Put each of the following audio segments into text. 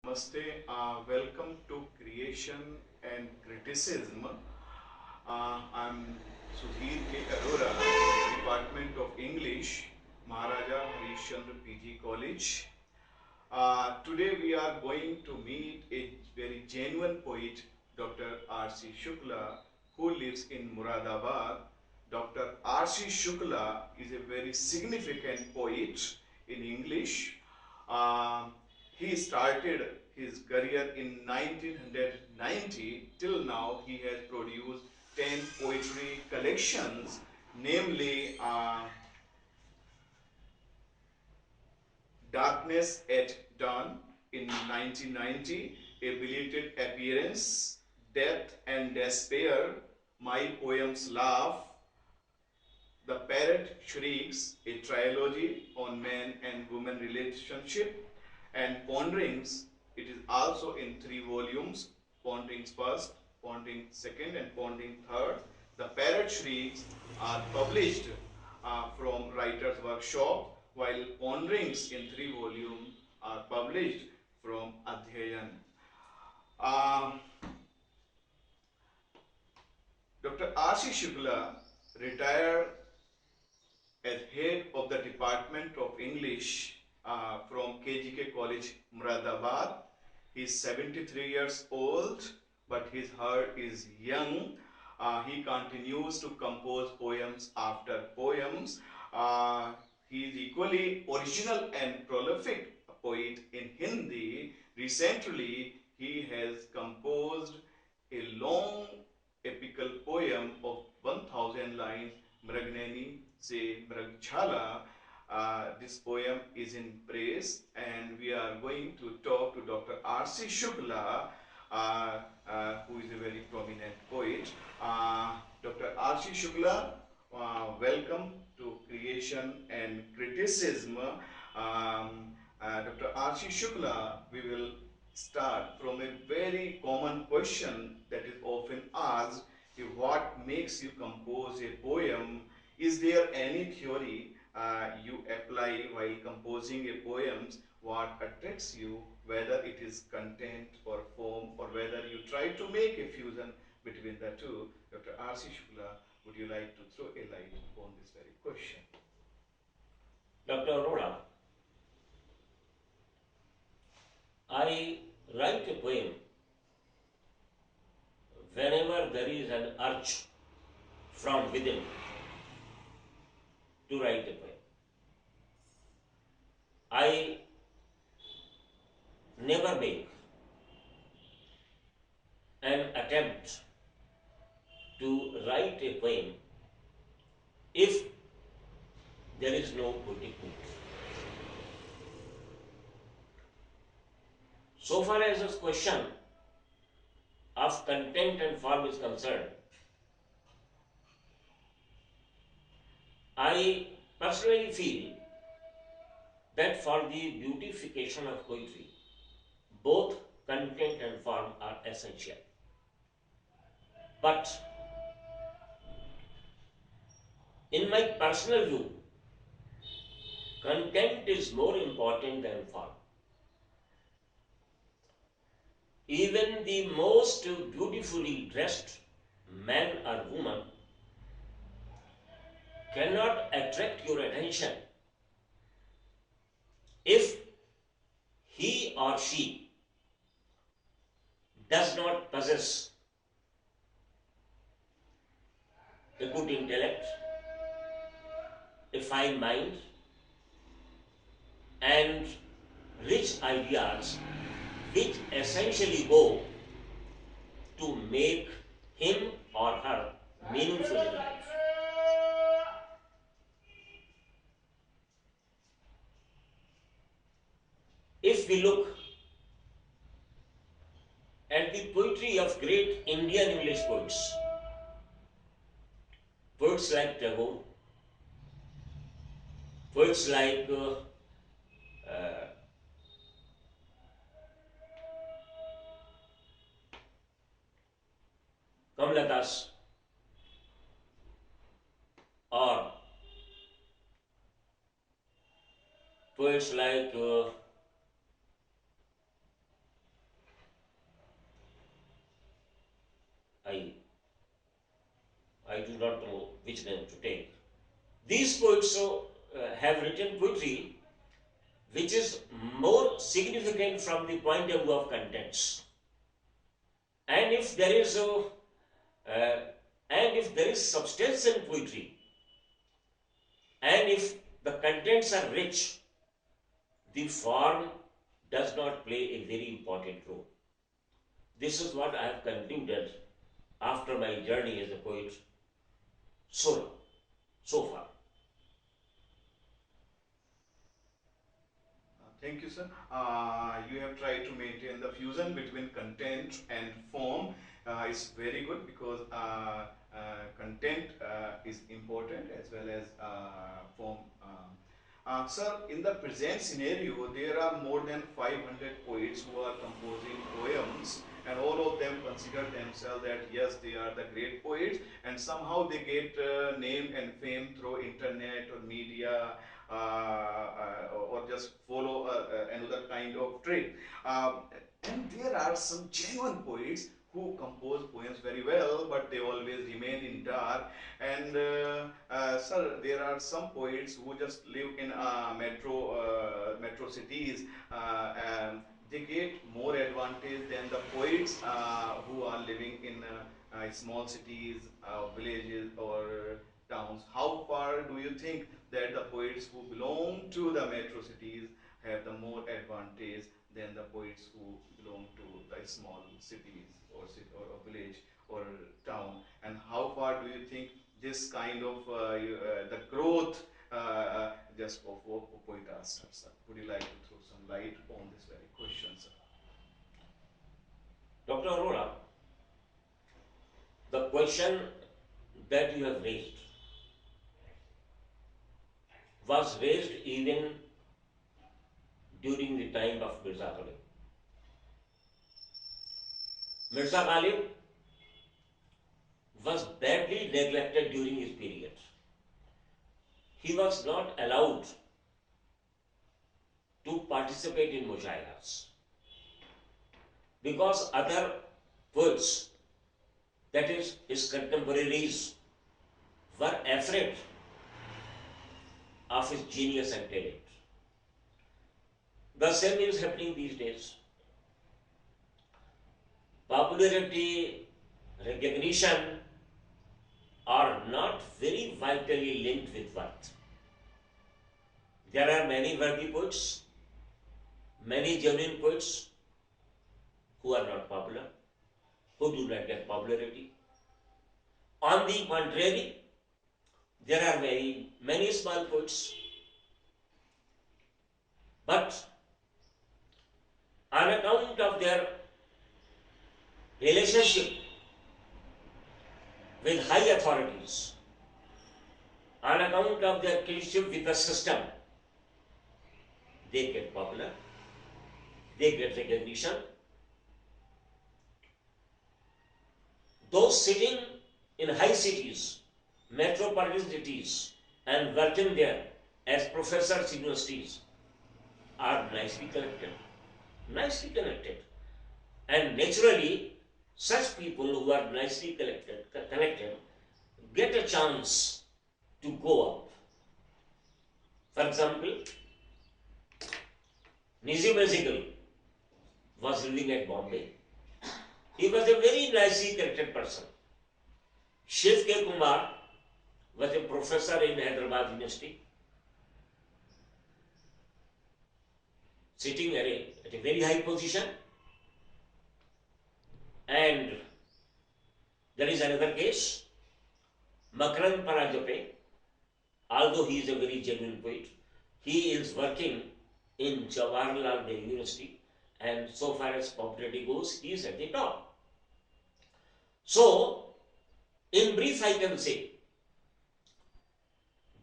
Namaste. Welcome to Creation and Criticism. I'm Sudhir K. Arora, Department of English, Maharaja Harishchandra PG College. Today we are going to meet a very genuine poet, Dr. R.C. Shukla, who lives in Muradabad. Dr. R.C. Shukla is a very significant poet in English. Um, he started his career in 1990. Till now, he has produced 10 poetry collections, namely Darkness at Dawn in 1990, A Belated Appearance, Death and Despair, My Poems Laugh, The Parrot Shrieks, a trilogy on man and woman relationship, and Ponderings. It is also in 3 volumes, Ponderings first, Pondering second, and Pondering third. The Parrot Shrieks are published from Writer's Workshop, while Ponderings in 3 volumes are published from Adhyayan. Dr. R.C. Shukla retired as head of the Department of English from KGK College, Muradabad. He is 73 years old, but his heart is young. He continues to compose poems after poems. He is equally original and prolific poet in Hindi. Recently, he has composed a long epical poem of 1000 lines, Mragneni Se Mragchala. This poem is in praise, and we are going to talk to Dr. R.C. Shukla, who is a very prominent poet. Dr. R.C. Shukla, welcome to Creation and Criticism. Dr. R.C. Shukla, we will start from a very common question that is often asked: what makes you compose a poem? Is there any theory you apply while composing a poem? What attracts you, whether it is content or form, or whether you try to make a fusion between the two? Dr. R.C. Shukla, would you like to throw a light upon this very question? Dr. Arora, I write a poem whenever there is an urge from within to write a poem. I never make an attempt to write a poem if there is no poetic mood. So far as this question of content and form is concerned, I personally feel that for the beautification of poetry, both content and form are essential. But in my personal view, content is more important than form. Even the most beautifully dressed man or woman cannot attract your attention if he or she does not possess a good intellect, a fine mind, and rich ideas which essentially go to make him or her meaningful in life. If we look at the poetry of great Indian English poets, poets like Tagore, poets like uh, Kamaladas, or poets like I do not know which name to take. These poets have written poetry which is more significant from the point of view of contents. And if there is uh, and if there is substance in poetry, and if the contents are rich, the form does not play a very important role. This is what I have concluded after my journey as a poet so, so far. Thank you, sir. You have tried to maintain the fusion between content and form. It's very good because content is important as well as form. Sir, in the present scenario, there are more than 500 poets who are composing poems, and all of them consider themselves that yes, they are the great poets, and somehow they get name and fame through internet or media, or just follow another kind of trick. And there are some genuine poets who compose poems very well, but they always remain in dark. And sir, there are some poets who just live in metro cities. They get more advantage than the poets who are living in small cities, villages, or towns. How far do you think that the poets who belong to the metro cities have the more advantage than the poets who belong to the small cities or village or town? And how far do you think this kind of the growth just for poetasters, sir? Would you like to throw some light on this very question, sir? Dr. Arora, the question that you have raised was raised even during the time of Mirza Ghalib. Mirza Ghalib was badly neglected during his period. He was not allowed to participate in musha'iras because other poets, that is his contemporaries, were afraid of his genius and talent. The same is happening these days. Popularity, recognition are not very vitally linked with worth. There are many worthy poets, many genuine poets who are not popular, who do not get popularity. On the contrary, there are very many small poets, but on account of their relationship with high authorities, on account of their kinship with the system, they get popular, they get recognition. Those sitting in high cities, metropolitan cities, and working there as professors in universities are nicely connected. And naturally, such people who are nicely connected get a chance to go up. For example, Nizam Azikal was living at Bombay. He was a very nicely connected person. Shiv K. Kumar was a professor in Hyderabad University, sitting at a very high position. And there is another case, Makarand Parajape, although he is a very genuine poet, he is working in Jawaharlal Nehru University, and so far as popularity goes, he is at the top. So, in brief, I can say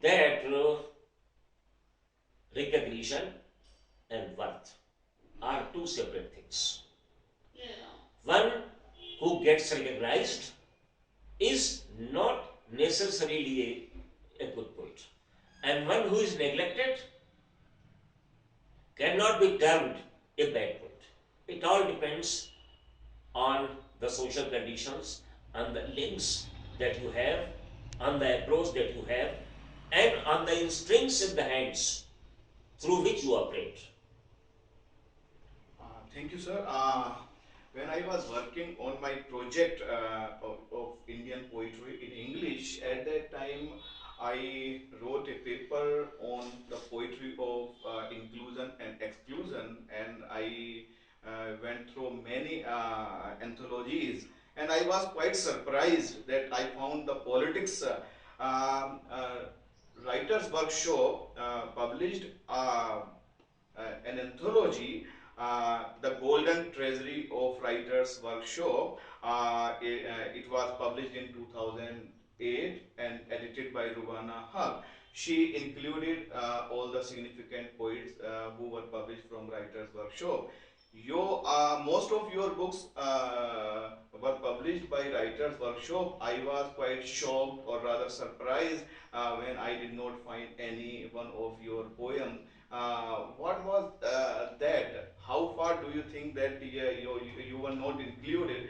that recognition and worth are two separate things. One who gets recognized is not necessarily a good poet, and one who is neglected cannot be termed a bad poet. It all depends on the social conditions, on the links that you have, on the approach that you have, and on the instincts in the hands through which you operate. Thank you, sir. When I was working on my project of Indian poetry in English, at that time I wrote a paper on the poetry of inclusion and exclusion, and I went through many anthologies, and I was quite surprised that I found the politics um, uh, writers workshop published an anthology, The Golden Treasury of Writers Workshop. It was published in 2008 and edited by Rubana Haq. She included all the significant poets who were published from Writers Workshop. Most of your books were published by Writers Workshop. I was quite shocked or rather surprised when I did not find any one of your poems. What was that? How far do you think that you were not included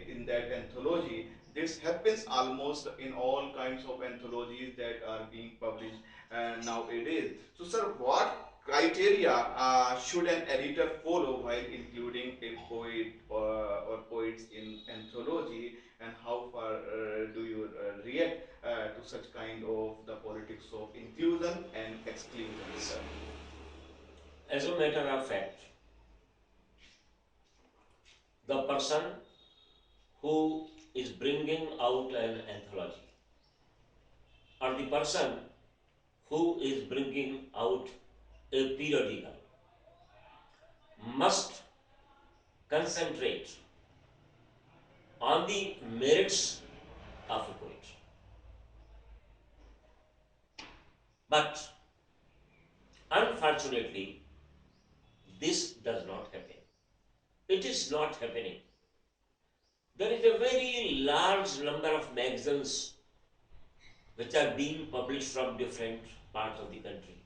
in that anthology? This happens almost in all kinds of anthologies that are being published nowadays. So, sir, what criteria should an editor follow while including a poet or poets in anthology, and how far do you react to such kind of the politics of inclusion and exclusion, sir? As a matter of fact, the person who is bringing out an anthology or the person who is bringing out a periodical must concentrate on the merits of a poet. But unfortunately, this does not happen. It is not happening. There is a very large number of magazines which are being published from different parts of the country.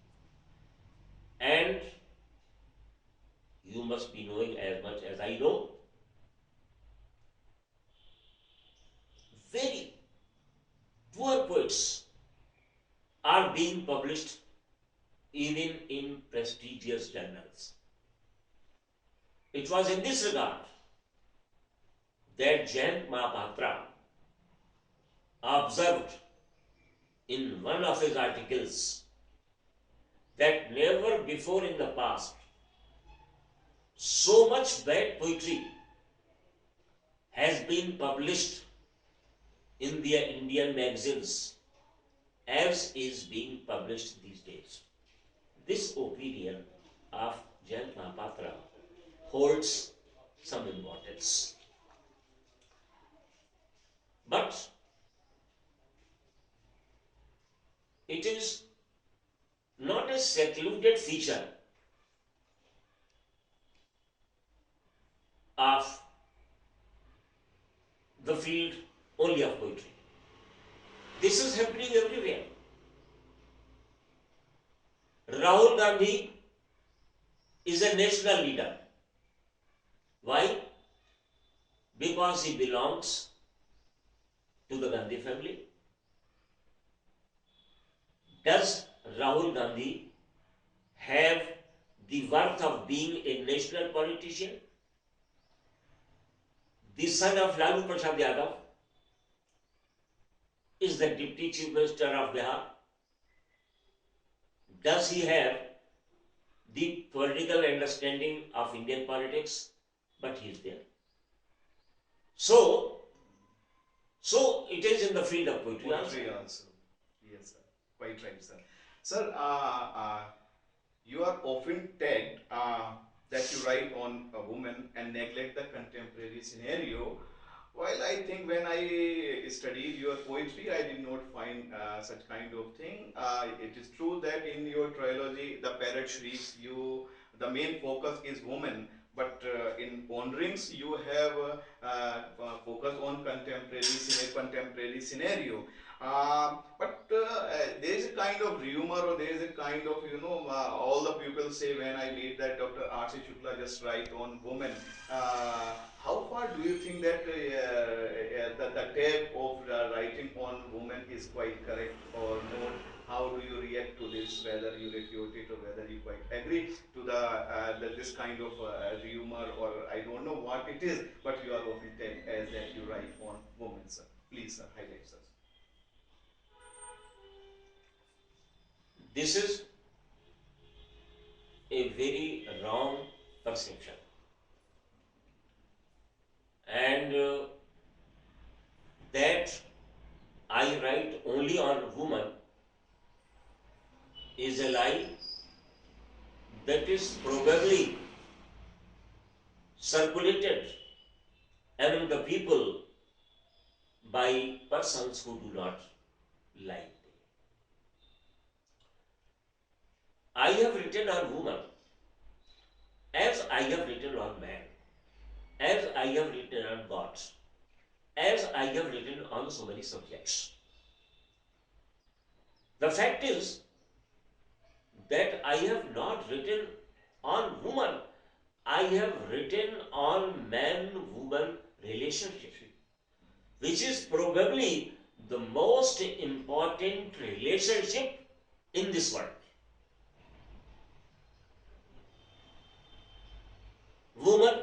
And you must be knowing as much as I know, very poor poets are being published even in prestigious journals. It was in this regard that Jayant Mahapatra observed in one of his articles that never before in the past so much bad poetry has been published in the Indian magazines as is being published these days. This opinion of Jayant Mahapatra holds some importance. But it is not a secluded feature of the field only of poetry. This is happening everywhere. Rahul Gandhi is a national leader. Why? Because he belongs to the Gandhi family. Does Rahul Gandhi have the worth of being a national politician? The son of Lalu Prasad Yadav is the Deputy Chief Minister of Bihar. Does he have the political understanding of Indian politics? But he is there. So it is in the field of poetry also. Yes, sir. Quite right, sir. Sir, you are often tagged that you write on a woman and neglect the contemporary scenario. While I think when I studied your poetry, I did not find such kind of thing. It is true that in your trilogy, The Parrot Shrieks, the main focus is woman, but in Ponderings, you have focus on contemporary scenario. But there is a kind of rumor, or there is a kind of, all the people say when I read that Dr. R.C. Shukla just write on women. How far do you think that the type of writing on women is quite correct or not? How do you react to this? Whether you refute it or whether you quite agree to this kind of rumor, or I don't know what it is, but you are often tell as that you write on women, sir. Please, sir, highlight, sir. This is a very wrong perception. And that I write only on woman is a lie that is probably circulated among the people by persons who do not like them. I have written on woman as I have written on man, as I have written on God, as I have written on so many subjects. The fact is that I have not written on woman, I have written on man-woman relationship, which is probably the most important relationship in this world. Woman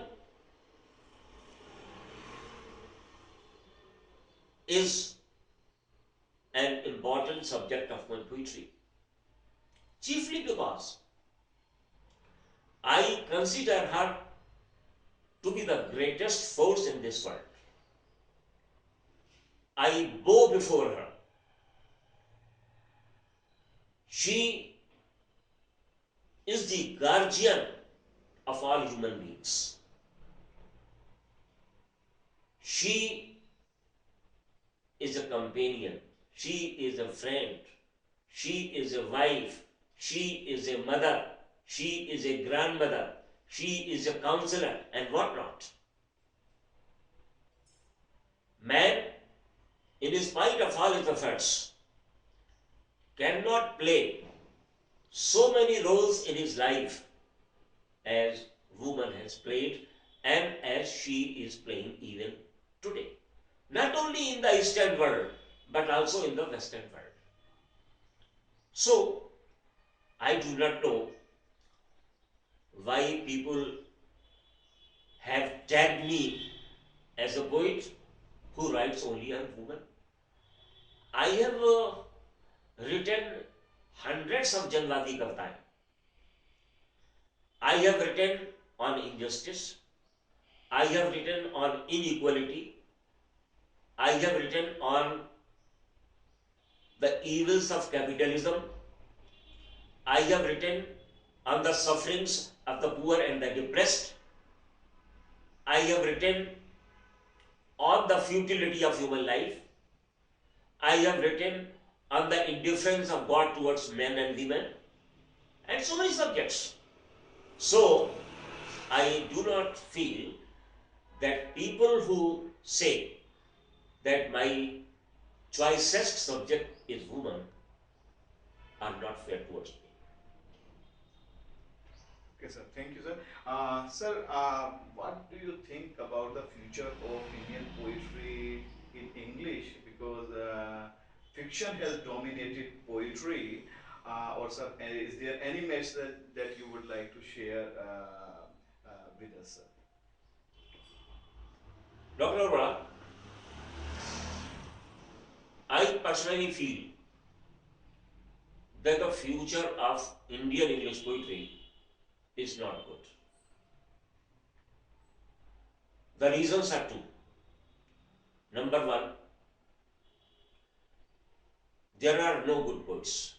is an important subject of my poetry, chiefly because I consider her to be the greatest force in this world. I bow before her. She is the guardian of all human beings. She is a companion. She is a friend. She is a wife. She is a mother. She is a grandmother. She is a counselor and whatnot. Man, in spite of all his efforts, cannot play so many roles in his life as woman has played and as she is playing even today. Not only in the Eastern world, but also in the Western world. So, I do not know why people have tagged me as a poet who writes only on women. I have written hundreds of Janwadi Kavitaएं. I have written on injustice. I have written on inequality. I have written on the evils of capitalism. I have written on the sufferings of the poor and the depressed. I have written on the futility of human life. I have written on the indifference of God towards men and women, and so many subjects. So, I do not feel that people who say that my choicest subject is woman are not fair towards me. Okay, sir. Thank you, sir. Sir, what do you think about the future of Indian poetry in English? Because fiction has dominated poetry. Or sir, is there any message that you would like to share with us, sir? Dr. Arora, I personally feel that the future of Indian English poetry is not good. The reasons are two. Number one, there are no good poets.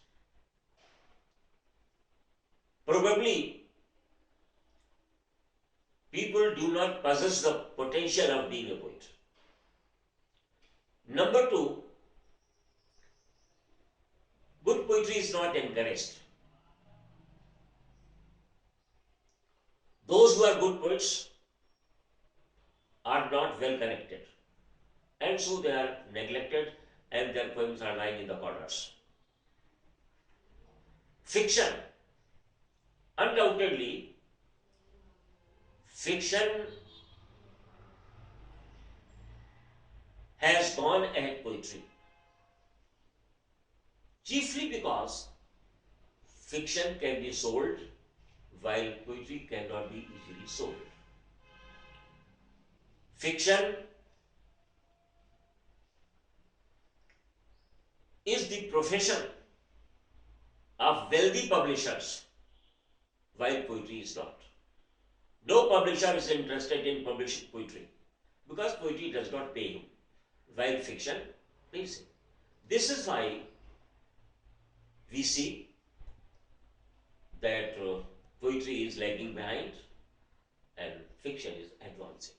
Probably people do not possess the potential of being a poet. Number two, good poetry is not encouraged. Those who are good poets are not well connected, and so they are neglected and their poems are lying in the corners. Fiction, undoubtedly, fiction has gone ahead poetry, chiefly because fiction can be sold while poetry cannot be easily sold. Fiction is the profession of wealthy publishers, while poetry is not. No publisher is interested in publishing poetry because poetry does not pay him, while fiction pays him. This is why we see that poetry is lagging behind and fiction is advancing.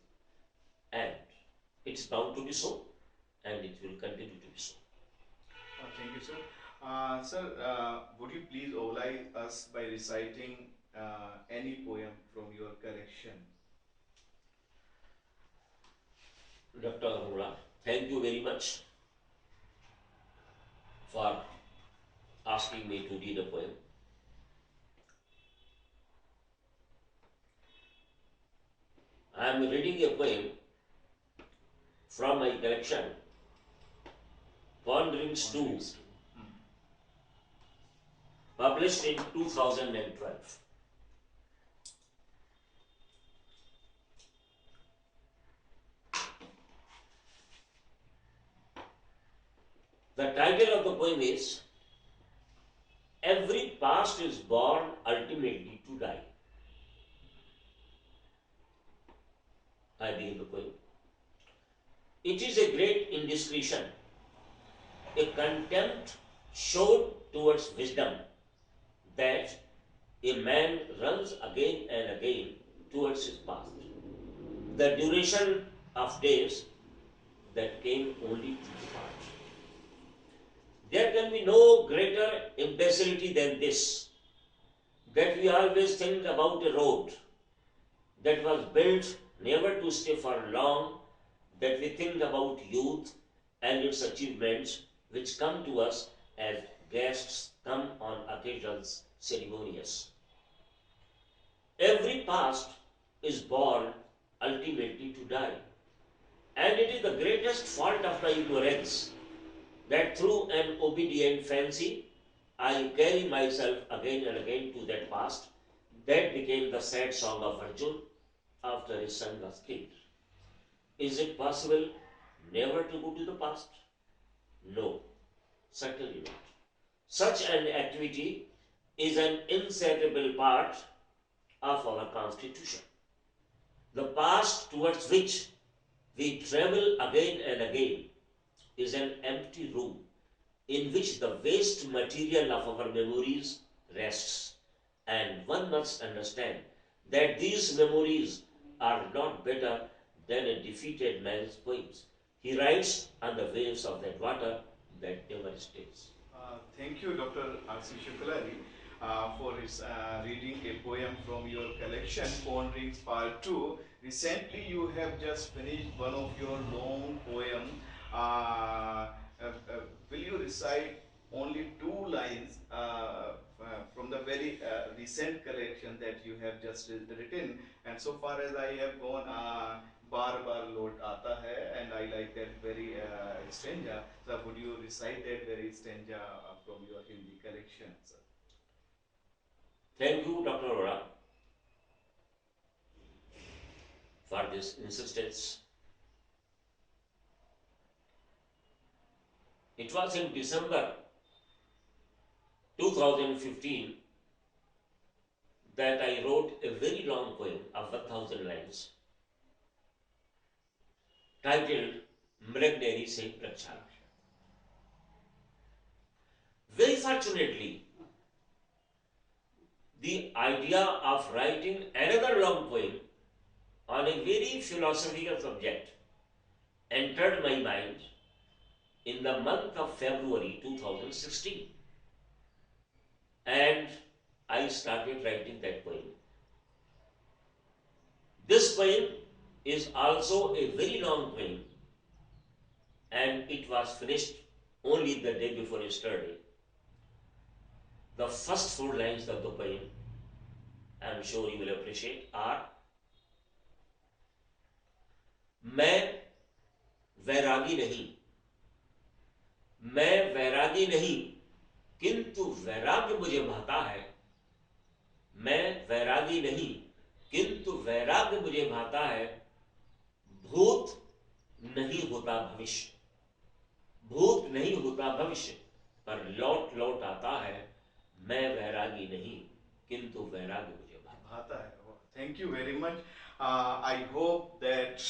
And it's bound to be so, and it will continue to be so. Thank you, sir. Sir, would you please oblige us by reciting any poem from your collection? Dr. Arora, thank you very much for asking me to read a poem. I am reading a poem from my collection, Ponderings 2, published in 2012. The title of the poem is Every Past is Born Ultimately to Die. I begin the poem. It is a great indiscretion, a contempt shown towards wisdom, that a man runs again and again towards his past. The duration of days that came only to depart. There can be no greater imbecility than this, that we always think about a road that was built never to stay for long, that we think about youth and its achievements which come to us as guests come on occasions ceremonious. Every past is born ultimately to die. And it is the greatest fault of my ignorance that through an obedient fancy I carry myself again and again to that past that became the sad song of Arjun after his son was killed. Is it possible never to go to the past? No, certainly not. Such an activity is an inseparable part of our constitution. The past towards which we travel again and again is an empty room in which the waste material of our memories rests. And one must understand that these memories are not better than a defeated man's poems. He rides on the waves of that water that never stays. Thank you, Dr. R.C. Shukla, for his reading a poem from your collection, Ponderings Part 2. Recently, you have just finished one of your long poem. Will you recite only two lines from the very recent collection that you have just written? And so far as I have gone, बार बार लौट आता है, and I like that very stanza. So would you recite that very stanza from your Hindi collection, sir? Thank you, Dr. Arora, for this insistence. It was in December 2015 that I wrote a very long poem of 1,000 lines titled Mrigneri Se Pracha. Very fortunately, the idea of writing another long poem on a very philosophical subject entered my mind in the month of February 2016. And I started writing that poem. This poem is also a very long poem, and it was finished only the day before yesterday. The first four lines of the poem, I am sure you will appreciate, are मैं वैरागी नहीं, मैं वैरागी नहीं, किंतु वैराग्य मुझे भाता है। मैं वैरागी नहीं, किंतु वैराग्य मुझे भाता है। भूत नहीं होता भविष्य, भूत नहीं होता भविष्य, पर लौट लौट आता है। मैं वैरागी नहीं, किंतु वैराग्य मुझे भाता है। Thank you very much. I hope that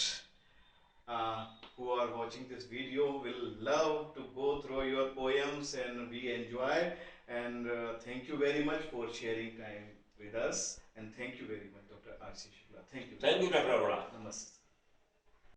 who are watching this video will love to go through your poems and we enjoy. And thank you very much for sharing time with us. And thank you very much, Dr. R.C. Shukla. Thank you. Thank you, Dr. Arora. Namaste.